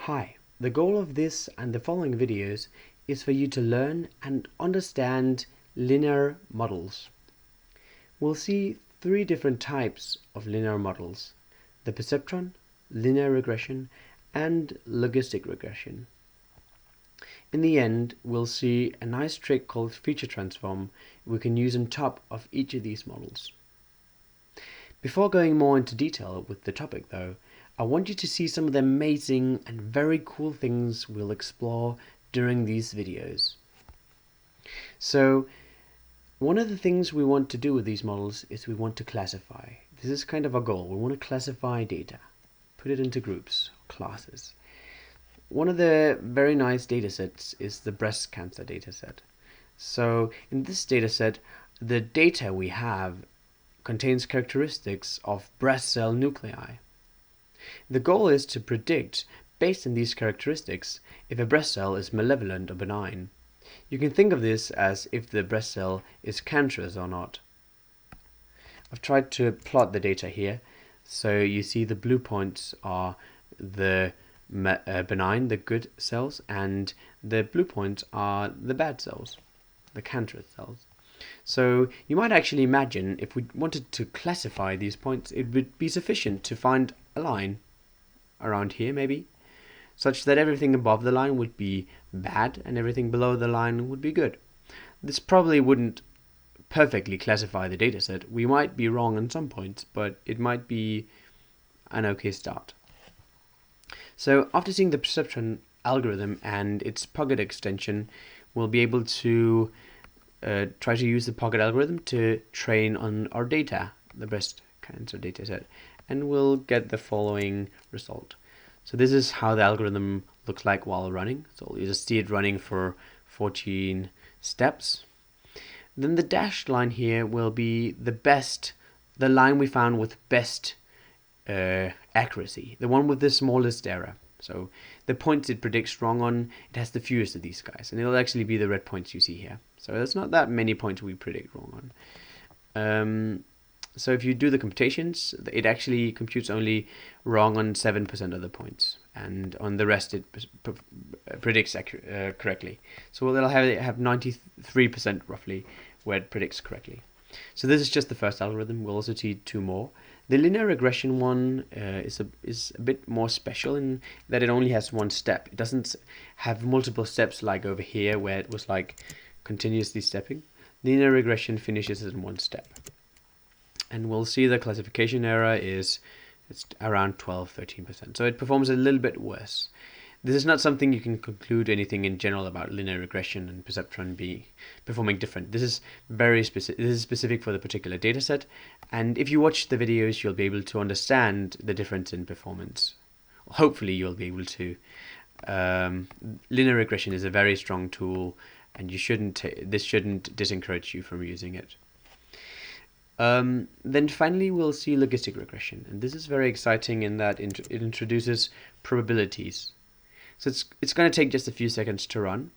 Hi, the goal of this and the following videos is for you to learn and understand linear models. We'll see three different types of linear models: the perceptron, linear regression, and logistic regression. In the end, we'll see a nice trick called feature transform we can use on top of each of these models. Before going more into detail with the topic though, I want you to see some of the amazing and very cool things we'll explore during these videos. So, one of the things we want to do with these models is we want to classify. This is kind of our goal. We want to classify data, put it into groups, classes. One of the very nice data sets is the breast cancer data set. So, in this data set, the data we have contains characteristics of breast cell nuclei. The goal is to predict, based on these characteristics, if a breast cell is malevolent or benign. You can think of this as if the breast cell is cancerous or not. I've tried to plot the data here. So you see the blue points are the benign, the good cells, and the blue points are the bad cells, the cancerous cells. So you might actually imagine if we wanted to classify these points, it would be sufficient to find a line around here maybe, such that everything above the line would be bad and everything below the line would be good. This probably wouldn't perfectly classify the dataset. We might be wrong on some points, but it might be an okay start. So after seeing the perceptron algorithm and its pocket extension, we'll be able to try to use the pocket algorithm to train on our data, the breast cancer dataset, and we'll get the following result. So this is how the algorithm looks like while running. So you just see it running for 14 steps. Then the dashed line here will be the line we found with best accuracy, the one with the smallest error. So the points it predicts wrong on, it has the fewest of these guys, and it'll actually be the red points you see here. So there's not that many points we predict wrong on. So if you do the computations, it actually computes only wrong on 7% of the points, and on the rest it predicts correctly. So they'll have 93% roughly where it predicts correctly. So this is just the first algorithm. We'll also see two more. The linear regression one is a bit more special in that it only has one step. It doesn't have multiple steps like over here where it was like continuously stepping. Linear regression finishes in one step. And we'll see the classification error it's around 12-13%. So it performs a little bit worse. This is not something you can conclude anything in general about linear regression and perceptron being performing different. This is very specific. This is specific for the particular dataset, and if you watch the videos, you'll be able to understand the difference in performance. Hopefully, you'll be able to. Linear regression is a very strong tool, and this shouldn't discourage you from using it. Then finally, we'll see logistic regression, and this is very exciting in that it introduces probabilities. So it's going to take just a few seconds to run.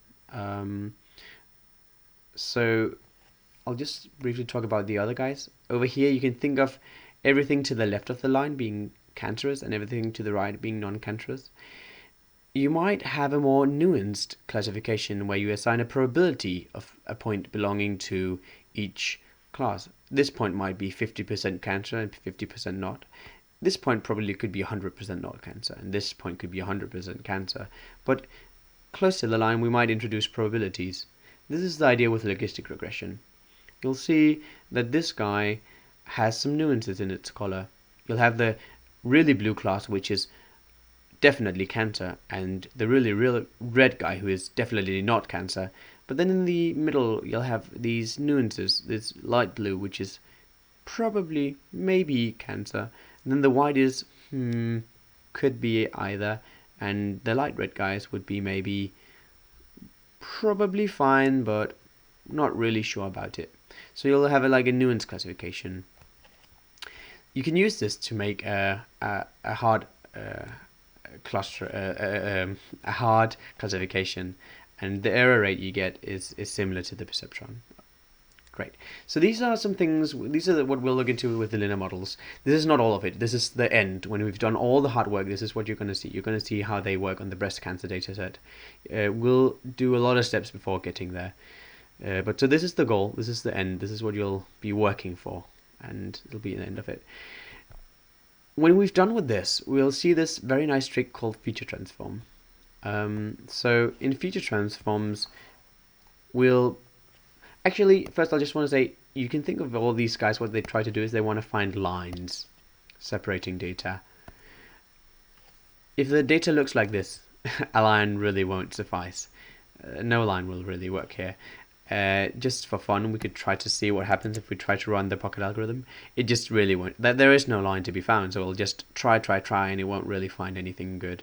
So I'll just briefly talk about the other guys. Over here, you can think of everything to the left of the line being cancerous and everything to the right being non-cancerous. You might have a more nuanced classification where you assign a probability of a point belonging to each class. This point might be 50% cancer and 50% not. This point probably could be 100% not cancer, and this point could be 100% cancer. But close to the line, we might introduce probabilities. This is the idea with logistic regression. You'll see that this guy has some nuances in its color. You'll have the really blue class, which is definitely cancer, and the really red guy, who is definitely not cancer. But then in the middle, you'll have these nuances. This light blue, which is probably, maybe cancer. And then the white is, could be either. And the light red guys would be maybe, probably fine, but not really sure about it. So you'll have like a nuance classification. You can use this to make a hard cluster, a hard classification, and the error rate you get is similar to the perceptron. Great. So these are some things, these are what we'll look into with the linear models. This is not all of it. This is the end. When we've done all the hard work, this is what you're going to see. You're going to see how they work on the breast cancer dataset. We'll do a lot of steps before getting there. But so this is the goal. This is the end. This is what you'll be working for. And it'll be the end of it. When we've done with this, we'll see this very nice trick called feature transform. So in feature transforms, we'll actually, first I just want to say, you can think of all these guys, what they try to do is they want to find lines separating data. If the data looks like this, a line really won't suffice. No line will really work here. Just for fun, we could try to see what happens if we try to run the pocket algorithm. It just really won't. There is no line to be found, so we'll just try, and it won't really find anything good.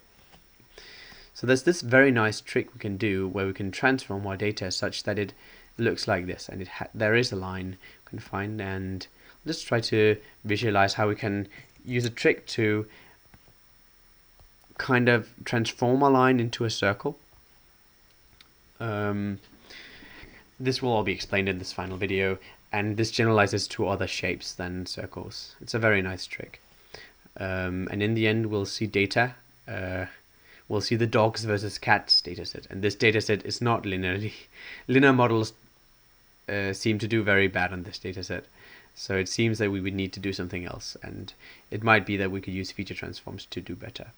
So there's this very nice trick we can do where we can transform our data such that it looks like this, and there is a line we can find, and let's try to visualize how we can use a trick to kind of transform a line into a circle. This will all be explained in this final video, and this generalizes to other shapes than circles. It's a very nice trick. And in the end, we'll see data. We'll see the dogs versus cats dataset, and this dataset is not linearly. Linear models seem to do very bad on this dataset, so it seems that we would need to do something else, and it might be that we could use feature transforms to do better.